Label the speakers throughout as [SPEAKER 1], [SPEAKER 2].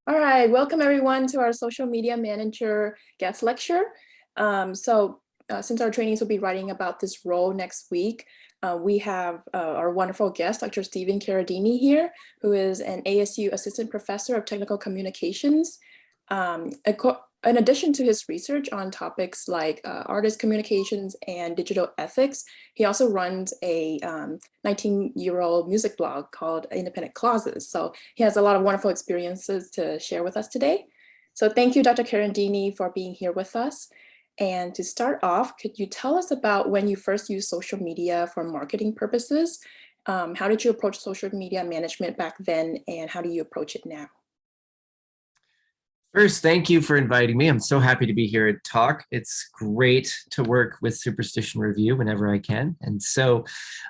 [SPEAKER 1] All right, welcome everyone to our social media manager guest lecture. Since our trainees will be writing about this role next week, we have our wonderful guest, Dr. Stephen Carradini here, who is an ASU Assistant Professor of Technical Communications. In addition to his research on topics like artist communications and digital ethics, he also runs a 19-year-old music blog called Independent Clauses. So he has a lot of wonderful experiences to share with us today. So thank you, Dr. Carandini, for being here with us. And to start off, could you tell us about when you first used social media for marketing purposes? How did you approach social media management back then, and how do you approach it now?
[SPEAKER 2] First, thank you for inviting me. I'm so happy to be here at Talk. It's great to work with Superstition Review whenever I can. And so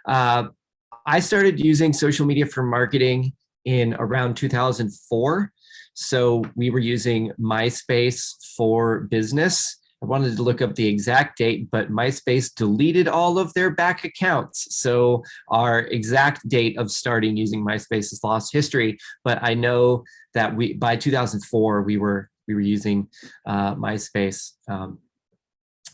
[SPEAKER 2] I started using social media for marketing in around 2004. So we were using MySpace for business. I wanted to look up the exact date, but MySpace deleted all of their back accounts. So our exact date of starting using MySpace is lost history, but I know that by 2004 we were using MySpace,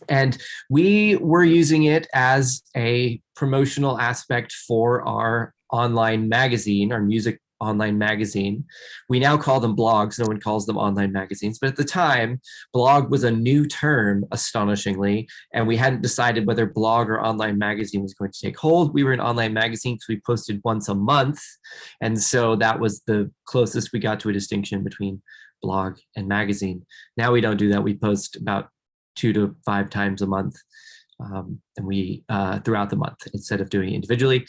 [SPEAKER 2] and we were using it as a promotional aspect for our online magazine, our music online magazine. We now call them blogs. No one calls them online magazines, but at the time, blog was a new term, astonishingly, and we hadn't decided whether blog or online magazine was going to take hold. We were an online magazine because we posted once a month, and so that was the closest we got to a distinction between blog and magazine. Now we don't do that. We post about 2 to 5 times a month, and we throughout the month instead of doing it individually.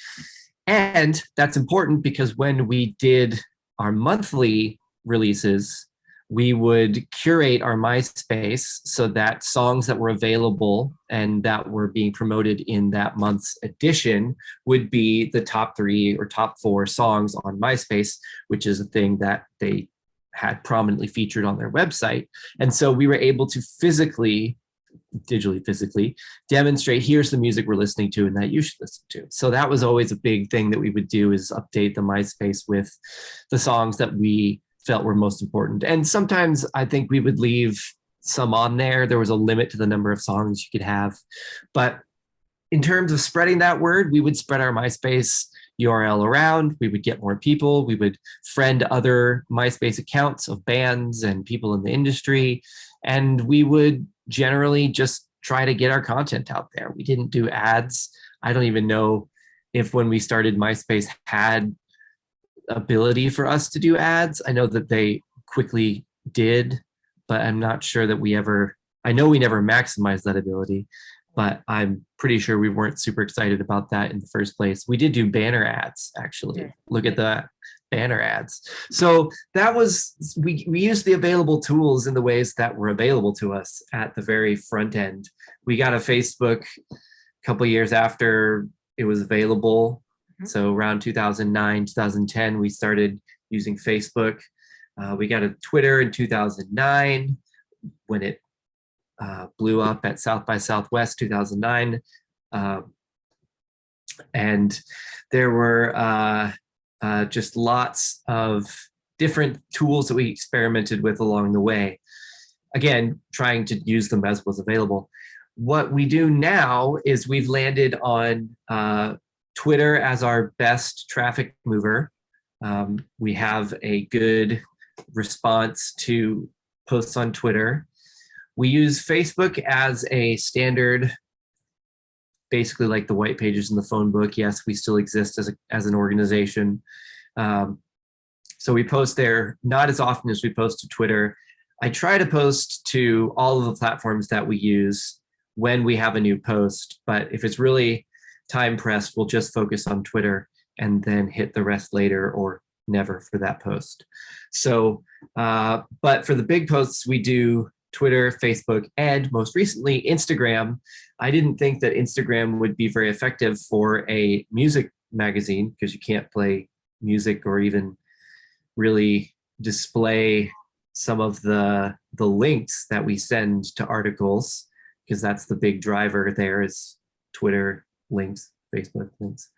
[SPEAKER 2] And that's important because when we did our monthly releases, we would curate our MySpace so that songs that were available and that were being promoted in that month's edition would be the top 3 or top 4 songs on MySpace, which is a thing that they had prominently featured on their website. And so we were able to digitally physically demonstrate, here's the music we're listening to and that you should listen to. So that was always a big thing that we would do, is update the MySpace with the songs that we felt were most important. And sometimes I think we would leave some on there. There was a limit to the number of songs you could have. But in terms of spreading that word, we would spread our MySpace URL around. We would get more people. We would friend other MySpace accounts of bands and people in the industry. And we would generally just try to get our content out there. We didn't do ads. I don't even know if when we started MySpace had ability for us to do ads. I know that they quickly did, but I'm not sure that I know we never maximized that ability, but I'm pretty sure we weren't super excited about that in the first place. We did do banner ads, actually. Yeah. Look at that. Banner ads. So that was, we used the available tools in the ways that were available to us at the very front end. We got a Facebook a couple of years after it was available. Mm-hmm. So around 2009, 2010, we started using Facebook. We got a Twitter in 2009 when it blew up at South by Southwest 2009. And there were just lots of different tools that we experimented with along the way. Again, trying to use them as was available. What we do now is we've landed on Twitter as our best traffic mover. We have a good response to posts on Twitter. We use Facebook as a standard, basically like the white pages in the phone book. Yes, we still exist as an organization. So we post there not as often as we post to Twitter. I try to post to all of the platforms that we use when we have a new post, but if it's really time pressed, we'll just focus on Twitter and then hit the rest later or never for that post. So, but for the big posts, we do Twitter, Facebook, and most recently, Instagram. I didn't think that Instagram would be very effective for a music magazine because you can't play music or even really display some of the links that we send to articles, because that's the big driver there is Twitter links, Facebook links.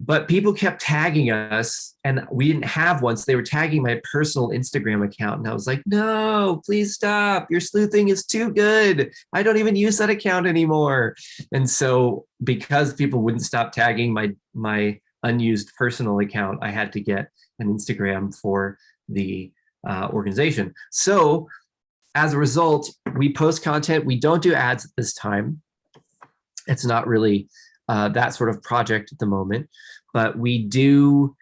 [SPEAKER 2] but people kept tagging us, and we didn't have one. So they were tagging my personal Instagram account. And I was like, no, please stop. Your sleuthing is too good. I don't even use that account anymore. And so because people wouldn't stop tagging my unused personal account, I had to get an Instagram for the organization. So as a result, we post content. We don't do ads at this time. It's not really that sort of project at the moment, but we do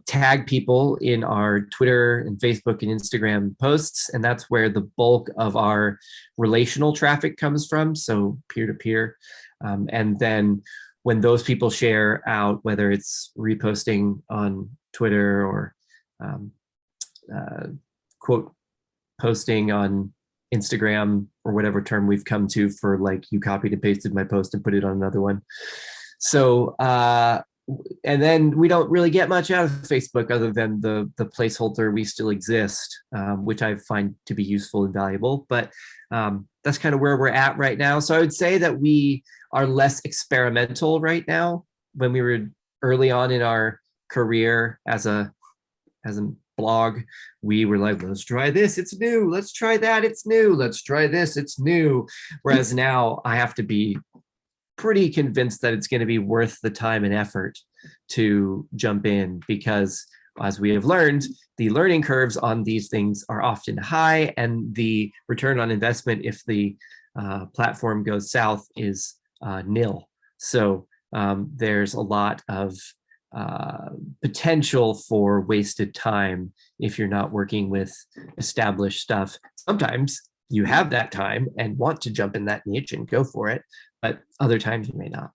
[SPEAKER 2] tag people in our Twitter and Facebook and Instagram posts, and that's where the bulk of our relational traffic comes from, so peer-to-peer. And then when those people share out, whether it's reposting on Twitter or quote posting on Instagram, or whatever term we've come to for, like, you copied and pasted my post and put it on another one. So and then we don't really get much out of Facebook other than the placeholder "we still exist," which I find to be useful and valuable. But that's kind of where we're at right now. So I would say that we are less experimental right now. When we were early on in our career as a blog, we were like, let's try this, it's new. Let's try that, it's new. Let's try this, it's new. Whereas now I have to be pretty convinced that it's going to be worth the time and effort to jump in, because as we have learned, the learning curves on these things are often high, and the return on investment, if the platform goes south, is nil. So there's a lot of potential for wasted time if you're not working with established stuff. Sometimes you have that time and want to jump in that niche and go for it, but other times you may not.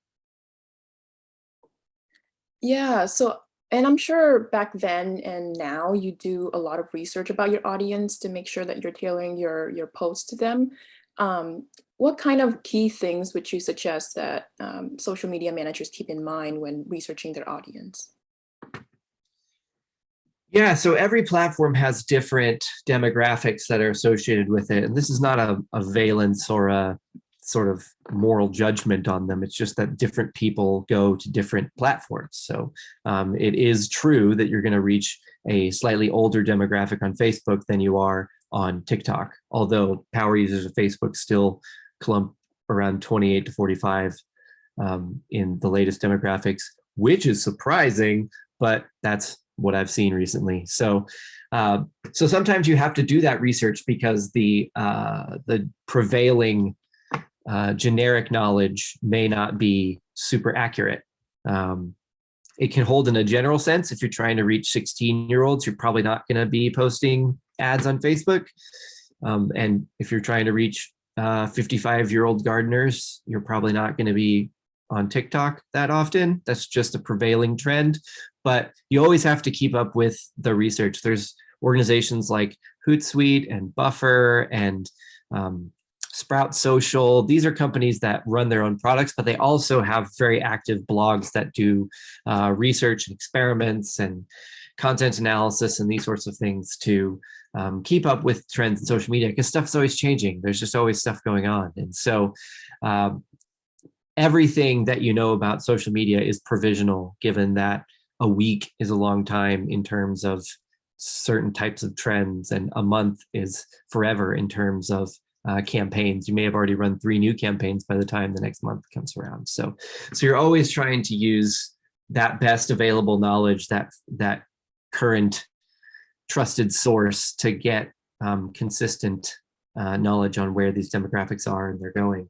[SPEAKER 1] Yeah, so, and I'm sure back then and now you do a lot of research about your audience to make sure that you're tailoring your post to them. What kind of key things would you suggest that social media managers keep in mind when researching their audience?
[SPEAKER 2] Yeah, so every platform has different demographics that are associated with it. And this is not a valence or a sort of moral judgment on them. It's just that different people go to different platforms. So it is true that you're going to reach a slightly older demographic on Facebook than you are on TikTok, although power users of Facebook still clump around 28 to 45 in the latest demographics, which is surprising, but that's what I've seen recently. So so sometimes you have to do that research because the prevailing generic knowledge may not be super accurate. It can hold in a general sense. If you're trying to reach 16-year-olds, you're probably not going to be posting ads on Facebook. And if you're trying to reach 55-year-old gardeners, you're probably not going to be on TikTok that often. That's just a prevailing trend. But you always have to keep up with the research. There's organizations like Hootsuite and Buffer and Sprout Social. These are companies that run their own products, but they also have very active blogs that do research and experiments and content analysis and these sorts of things to keep up with trends in social media, because stuff's always changing. There's just always stuff going on. And so everything that you know about social media is provisional, given that a week is a long time in terms of certain types of trends, and a month is forever in terms of campaigns. You may have already run 3 new campaigns by the time the next month comes around. So you're always trying to use that best available knowledge, that current trusted source, to get consistent knowledge on where these demographics are and they're going.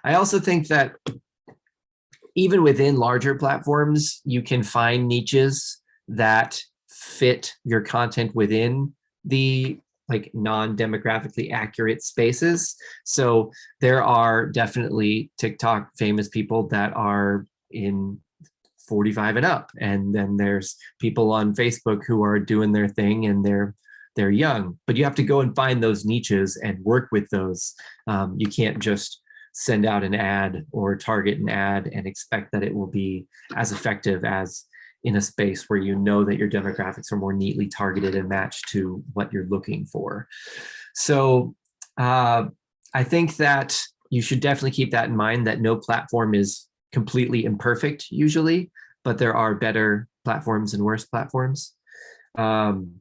[SPEAKER 2] I also think that even within larger platforms, you can find niches that fit your content within the like non-demographically accurate spaces. So there are definitely TikTok famous people that are in 45 and up. And then there's people on Facebook who are doing their thing and they're young, but you have to go and find those niches and work with those. You can't just send out an ad or target an ad and expect that it will be as effective as in a space where you know that your demographics are more neatly targeted and matched to what you're looking for. So I think that you should definitely keep that in mind, that no platform is completely imperfect usually. but there are better platforms and worse platforms. And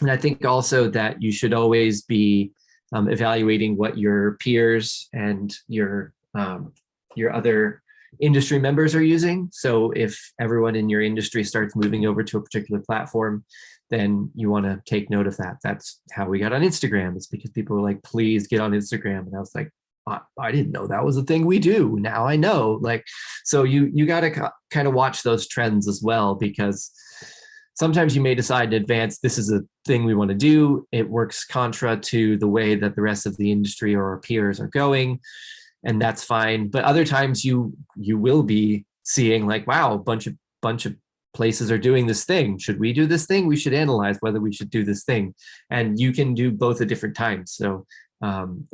[SPEAKER 2] I think also that you should always be evaluating what your peers and your other industry members are using. So if everyone in your industry starts moving over to a particular platform, then you want to take note of that. That's how we got on Instagram. It's because people were like, please get on Instagram. And I was like, I didn't know that was a thing we do. Now I know. Like, so you got to kind of watch those trends as well, because sometimes you may decide in advance, this is a thing we want to do. It works contra to the way that the rest of the industry or our peers are going, and that's fine. But other times you will be seeing like, wow, a bunch of places are doing this thing. Should we do this thing? We should analyze whether we should do this thing. And you can do both at different times. So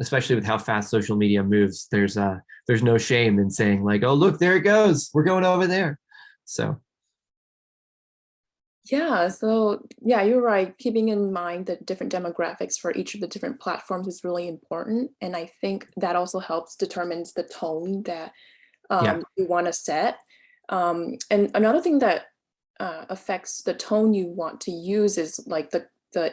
[SPEAKER 2] especially with how fast social media moves, there's no shame in saying like, oh, look, there it goes. We're going over there. So.
[SPEAKER 1] Yeah, so yeah, you're right. Keeping in mind the different demographics for each of the different platforms is really important. And I think that also helps determines the tone that
[SPEAKER 2] Yeah.
[SPEAKER 1] you want to set. And another thing that affects the tone you want to use is like the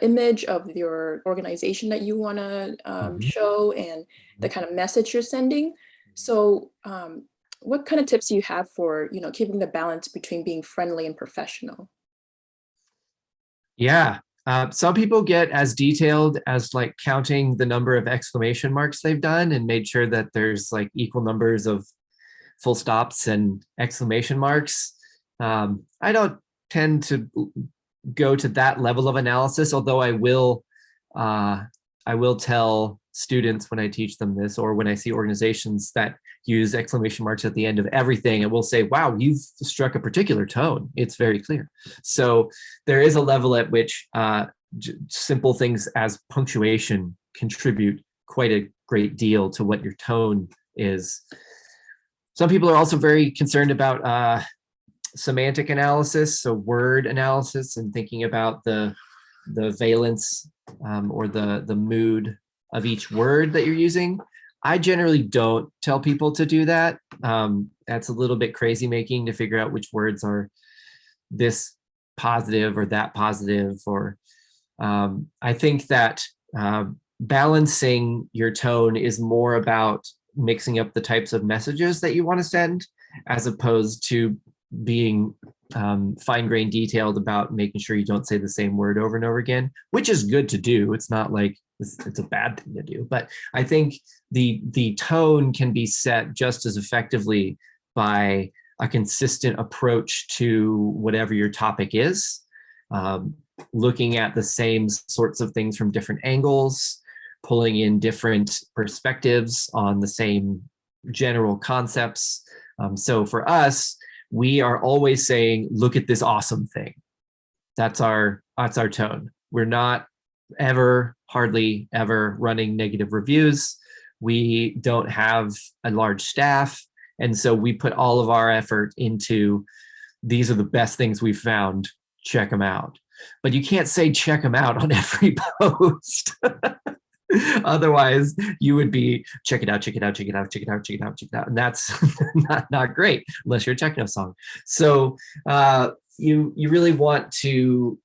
[SPEAKER 1] image of your organization that you want to show and the kind of message you're sending. So what kind of tips do you have for, keeping the balance between being friendly and professional?
[SPEAKER 2] Yeah. Some people get as detailed as like counting the number of exclamation marks they've done and made sure that there's like equal numbers of full stops and exclamation marks. I don't tend to go to that level of analysis, although I will tell students when I teach them this, or when I see organizations that use exclamation marks at the end of everything, and will say, wow, you've struck a particular tone. It's very clear. So there is a level at which simple things as punctuation contribute quite a great deal to what your tone is. Some people are also very concerned about semantic analysis, so word analysis, and thinking about the valence or the mood of each word that you're using. I generally don't tell people to do that. That's a little bit crazy making to figure out which words are this positive or that positive. Or I think that balancing your tone is more about mixing up the types of messages that you want to send, as opposed to being fine-grained detailed about making sure you don't say the same word over and over again, which is good to do. It's not like it's a bad thing to do, but I think the tone can be set just as effectively by a consistent approach to whatever your topic is, looking at the same sorts of things from different angles, pulling in different perspectives on the same general concepts. So for us, we are always saying, look at this awesome thing. That's our tone. We're not hardly ever running negative reviews. We don't have a large staff. And so we put all of our effort into, these are the best things we've found, check them out. But you can't say check them out on every post. Otherwise, you would be check it out, check it out, check it out, check it out, check it out, check it out. And that's not great unless you're a techno song. So you really want to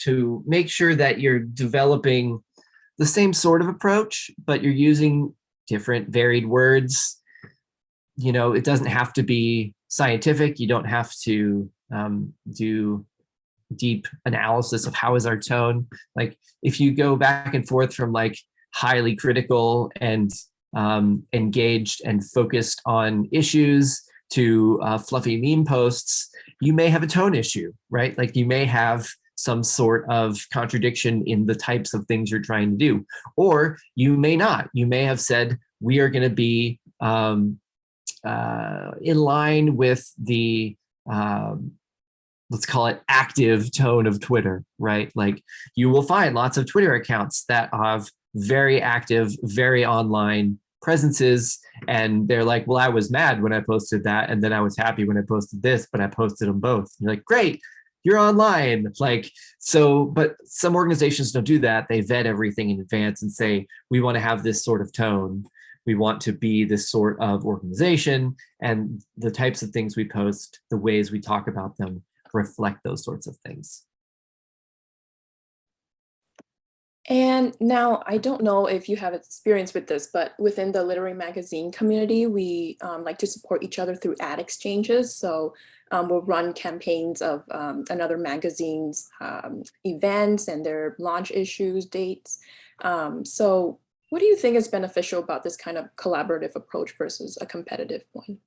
[SPEAKER 2] make sure that you're developing the same sort of approach, but you're using different varied words. It doesn't have to be scientific. You don't have to do deep analysis of how is our tone. Like if you go back and forth from like highly critical and engaged and focused on issues to fluffy meme posts, you may have a tone issue, right? Like you may have some sort of contradiction in the types of things you're trying to do, or you may not. You may have said, we are going to be in line with the let's call it active tone of Twitter, right? Like you will find lots of Twitter accounts that have very active, very online presences, and they're like, well, I was mad when I posted that, and then I was happy when I posted this, but I posted them both. You're like, great, you're online. Like, so, but some organizations don't do that. They vet everything in advance and say, we want to have this sort of tone. we want to be this sort of organization, and the types of things we post, the ways we talk about them reflect those sorts of things.
[SPEAKER 1] And now, I don't know if you have experience with this, but within the literary magazine community, we like to support each other through ad exchanges. So we'll run campaigns of another magazine's events and their launch issues, dates. So what do you think is beneficial about this kind of collaborative approach versus a competitive one?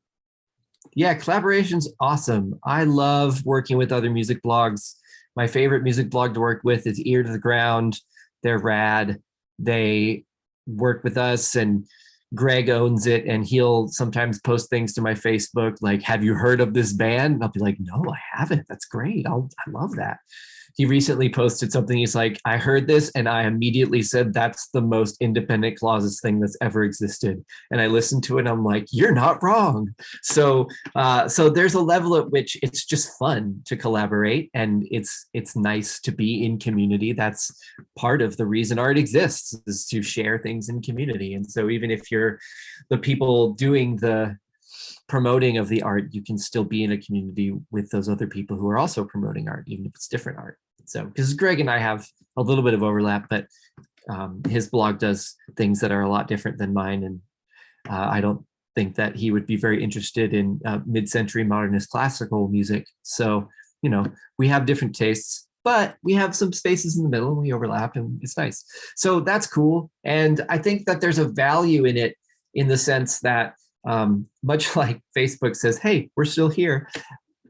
[SPEAKER 2] Yeah, collaboration's awesome. I love working with other music blogs. My favorite music blog to work with is Ear to the Ground. They're rad. They work with us, and Greg owns it, and he'll sometimes post things to my Facebook like, have you heard of this band? And I'll be like, no, I haven't. That's great. I love that. He recently posted something. He's like, I heard this and I immediately said, that's the most independent clauses thing that's ever existed. And I listened to it and I'm like, you're not wrong. So there's a level at which it's just fun to collaborate, and it's nice to be in community. That's part of the reason art exists, is to share things in community. And so even if you're the people doing the promoting of the art, you can still be in a community with those other people who are also promoting art, even if it's different art. So, because Greg and I have a little bit of overlap, but his blog does things that are a lot different than mine. And I don't think that he would be very interested in mid-century modernist classical music. So, we have different tastes, but we have some spaces in the middle and we overlap, and it's nice. So that's cool. And I think that there's a value in it, in the sense that much like Facebook says, hey, we're still here,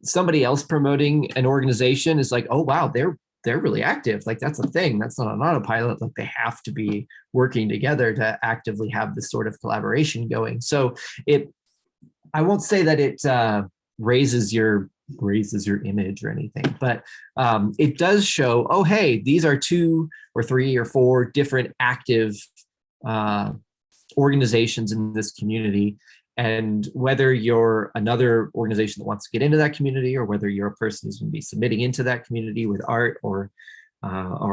[SPEAKER 2] somebody else promoting an organization is like, oh wow, they're really active. Like, that's a thing. That's not an autopilot. Like, they have to be working together to actively have this sort of collaboration going. So I won't say that it raises your image or anything, but it does show, oh hey, these are 2 or 3 or 4 different active organizations in this community. And whether you're another organization that wants to get into that community, or whether you're a person who's going to be submitting into that community with art or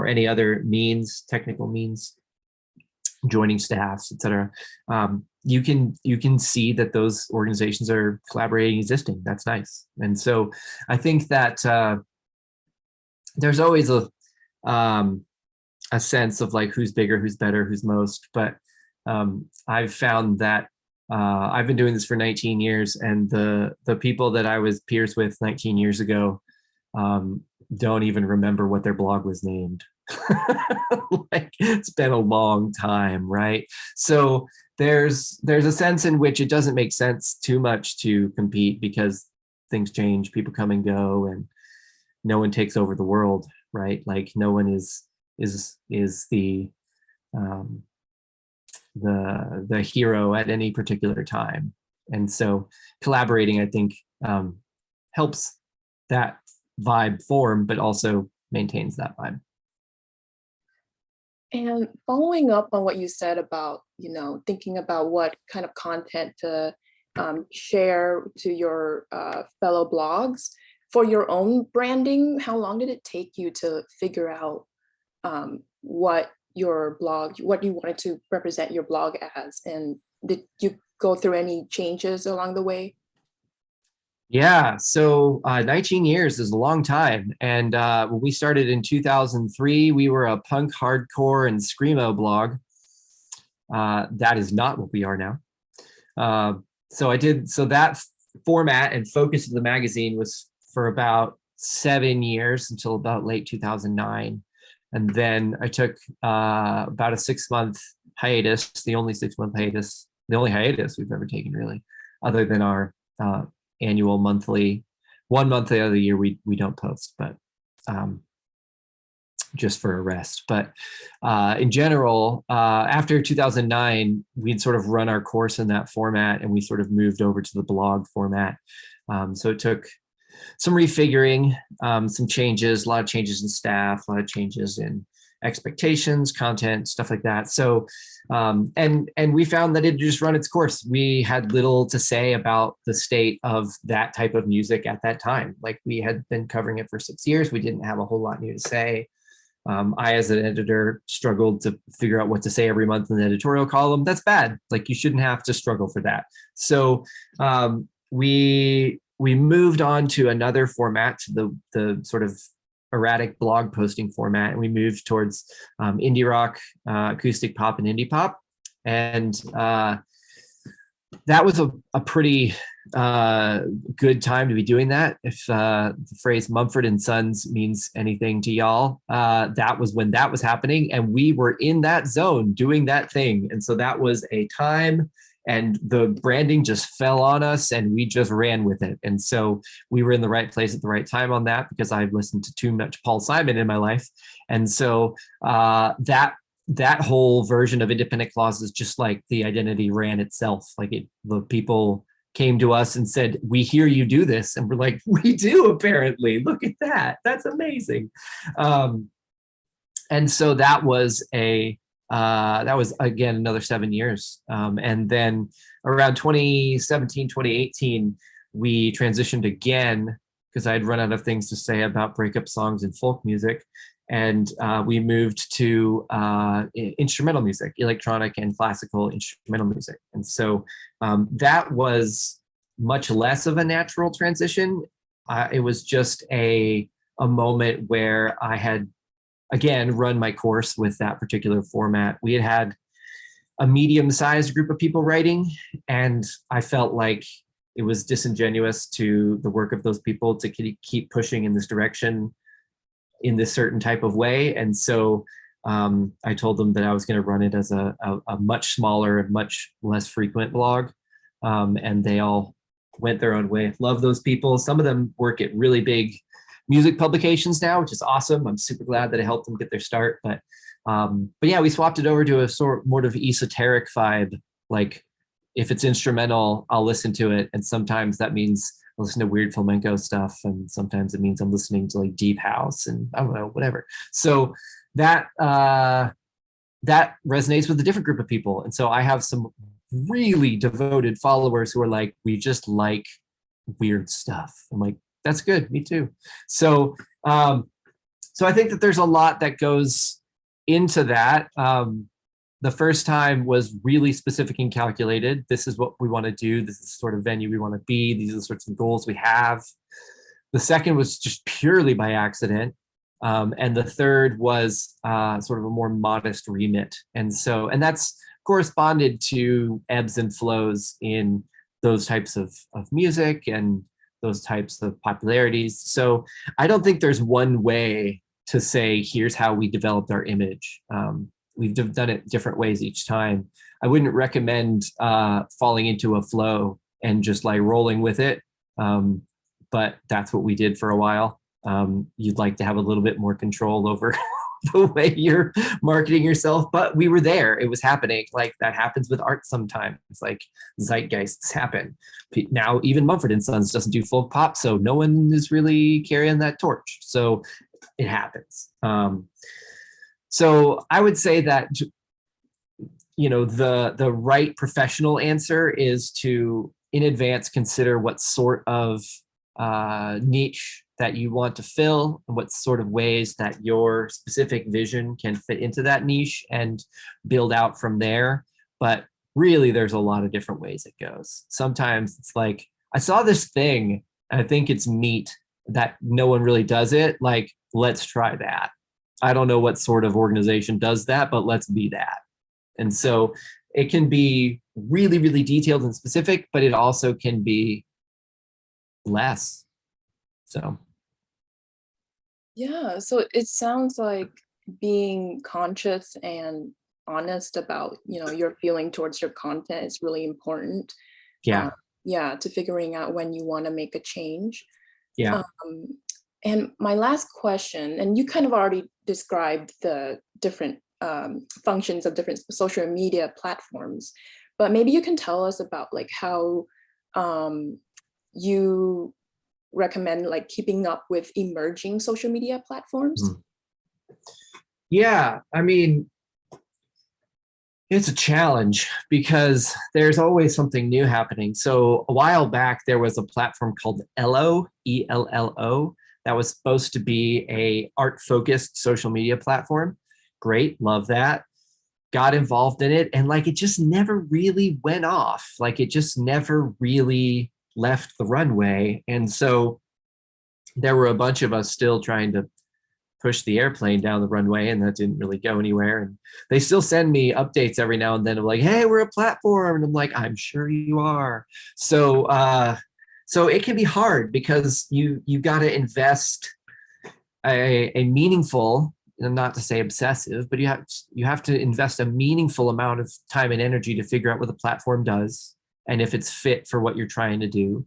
[SPEAKER 2] any other means, technical means, joining staffs, etc., you can see that those organizations are collaborating, existing. That's nice. And so I think that there's always a sense of like, who's bigger, who's better, who's most. But I've found that I've been doing this for 19 years, and the people that I was peers with 19 years ago don't even remember what their blog was named. Like, it's been a long time, right? So there's a sense in which it doesn't make sense too much to compete, because things change, people come and go, and no one takes over the world, right? Like, no one is the hero at any particular time. And so collaborating, I think, helps that vibe form, but also maintains that vibe.
[SPEAKER 1] And following up on what you said about, thinking about what kind of content to share to your fellow blogs, for your own branding, how long did it take you to figure out what you wanted to represent your blog as? And did you go through any changes along the way?
[SPEAKER 2] Yeah, so 19 years is a long time. And when we started in 2003, we were a punk, hardcore, and screamo blog. That is not what we are now. So that format and focus of the magazine was for about 7 years, until about late 2009. And then I took about a 6-month hiatus, the only 6-month hiatus, the only hiatus we've ever taken, really, other than our annual monthly, 1 month out of the year we don't post, but just for a rest. But in general, after 2009, we'd sort of run our course in that format, and we sort of moved over to the blog format. So it took some refiguring, some changes, a lot of changes in staff, a lot of changes in expectations, content, stuff like that. So, and we found that it just run its course. We had little to say about the state of that type of music at that time. Like, we had been covering it for 6 years. We didn't have a whole lot new to say. I, as an editor, struggled to figure out what to say every month in the editorial column. That's bad. Like, you shouldn't have to struggle for that. So we moved on to another format, to the sort of erratic blog posting format, and we moved towards indie rock, acoustic pop, and indie pop. And that was a pretty good time to be doing that. If the phrase Mumford and Sons means anything to y'all, that was when that was happening, and we were in that zone doing that thing. And so that was a time, and the branding just fell on us, and we just ran with it. And so we were in the right place at the right time on that, because I've listened to too much Paul Simon in my life. And so that whole version of independent clauses, just like the identity, ran itself. Like, the people came to us and said, "We hear you do this," and we're like, "We do, apparently. Look at that. That's amazing." And so that was again another 7 years. And then around 2017, 2018, we transitioned again, because I'd run out of things to say about breakup songs and folk music. And we moved to instrumental music, electronic and classical instrumental music. And so that was much less of a natural transition. It was just a moment where I had, again, run my course with that particular format. We had a medium-sized group of people writing, and I felt like it was disingenuous to the work of those people to keep pushing in this direction in this certain type of way. And so I told them that I was going to run it as a much smaller and much less frequent blog. And they all went their own way. Love those people. Some of them work at really big music publications now, which is awesome. I'm super glad that I helped them get their start. But yeah, we swapped it over to a sort of esoteric vibe. Like, if it's instrumental, I'll listen to it. And sometimes that means I listen to weird flamenco stuff, and sometimes it means I'm listening to like deep house and I don't know, whatever. So that resonates with a different group of people. And so I have some really devoted followers who are like, "We just like weird stuff." I'm like, "That's good, me too." So I think that there's a lot that goes into that. The first time was really specific and calculated. This is what we want to do. This is the sort of venue we want to be. These are the sorts of goals we have. The second was just purely by accident. And the third was sort of a more modest remit. And that's corresponded to ebbs and flows in those types of music and those types of popularities. So I don't think there's one way to say, here's how we developed our image. We've done it different ways each time. I wouldn't recommend falling into a flow and just like rolling with it. But that's what we did for a while. You'd like to have a little bit more control over the way you're marketing yourself, but we were there. It was happening. Like, that happens with art sometimes. It's like zeitgeists happen. Now even Mumford and Sons doesn't do folk pop, so no one is really carrying that torch. So it happens. So I would say that, the right professional answer is to, in advance, consider what sort of niche that you want to fill, and what sort of ways that your specific vision can fit into that niche, and build out from there. But really, there's a lot of different ways it goes. Sometimes it's like, I saw this thing and I think it's neat that no one really does it. Like, let's try that. I don't know what sort of organization does that, but let's be that. And so it can be really, really detailed and specific, but it also can be less. So.
[SPEAKER 1] Yeah, so it sounds like being conscious and honest about, your feeling towards your content is really important.
[SPEAKER 2] Yeah.
[SPEAKER 1] To figuring out when you want to make a change.
[SPEAKER 2] Yeah.
[SPEAKER 1] And my last question, and you kind of already described the different functions of different social media platforms, but maybe you can tell us about like how you recommend like keeping up with emerging social media platforms.
[SPEAKER 2] Yeah, I mean, it's a challenge because there's always something new happening. So a while back, there was a platform called Ello, ELLO, that was supposed to be a art-focused social media platform. Great, love that. Got involved in it, and like it just never really went off. Like it just never really left the runway. And so there were a bunch of us still trying to push the airplane down the runway, and that didn't really go anywhere. And they still send me updates every now and then of like, hey, we're a platform. And I'm like, I'm sure you are. So it can be hard because you got to invest a meaningful, and not to say obsessive, but you have to invest a meaningful amount of time and energy to figure out what the platform does and if it's fit for what you're trying to do,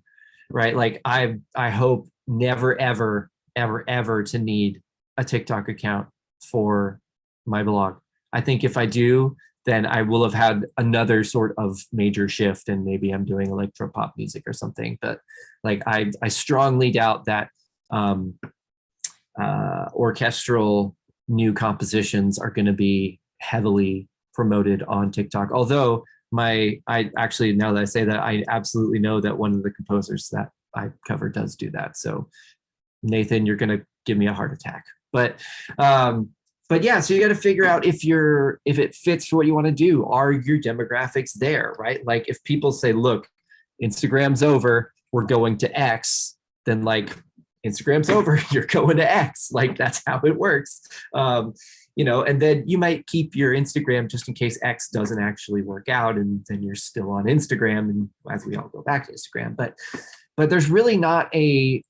[SPEAKER 2] right? Like I hope never, ever, ever, ever to need a TikTok account for my blog. I think if I do, then I will have had another sort of major shift, and maybe I'm doing electro pop music or something. But like I strongly doubt that orchestral new compositions are going to be heavily promoted on TikTok. Although I actually, now that I say that, I absolutely know that one of the composers that I cover does do that. So Nathan, you're going to give me a heart attack. But yeah, so you got to figure out if it fits for what you want to do. Are your demographics there, right? Like if people say, look, Instagram's over, we're going to X, then like Instagram's over, you're going to X. Like that's how it works. And then you might keep your Instagram just in case X doesn't actually work out, and then you're still on Instagram, and as we all go back to Instagram. But there's really not a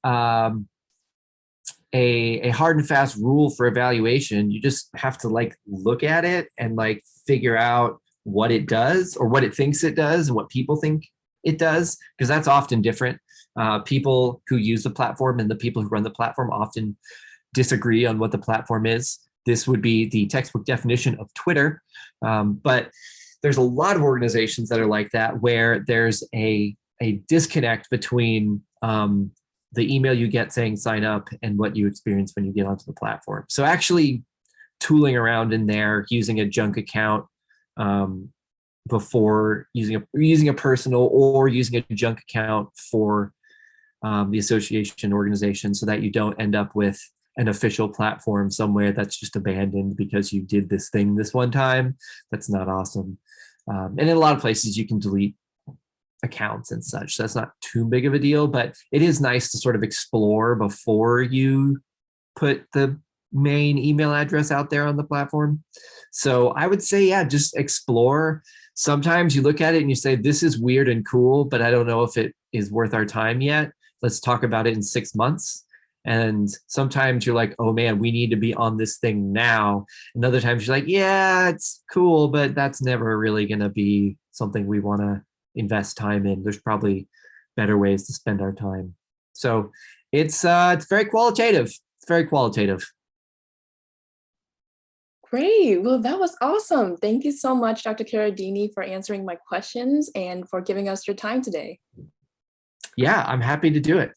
[SPEAKER 2] hard and fast rule for evaluation. You just have to like look at it and like figure out what it does or what it thinks it does and what people think it does, because that's often different. People who use the platform and the people who run the platform often disagree on what the platform is. This would be the textbook definition of Twitter. But there's a lot of organizations that are like that, where there's a disconnect between the email you get saying sign up and what you experience when you get onto the platform. So actually tooling around in there, using a junk account before using a personal, or using a junk account for the association organization, so that you don't end up with an official platform somewhere that's just abandoned because you did this thing this one time. That's not awesome. And in a lot of places you can delete accounts and such. So that's not too big of a deal, but it is nice to sort of explore before you put the main email address out there on the platform. So I would say, yeah, just explore. Sometimes you look at it and you say, this is weird and cool, but I don't know if it is worth our time yet. Let's talk about it in 6 months. And sometimes you're like, oh man, we need to be on this thing now. And other times you're like, yeah, it's cool, but that's never really going to be something we want to invest time in. There's probably better ways to spend our time. So it's very qualitative. It's very qualitative.
[SPEAKER 1] Great. Well, that was awesome. Thank you so much, Dr. Carradini, for answering my questions and for giving us your time today.
[SPEAKER 2] Yeah, I'm happy to do it.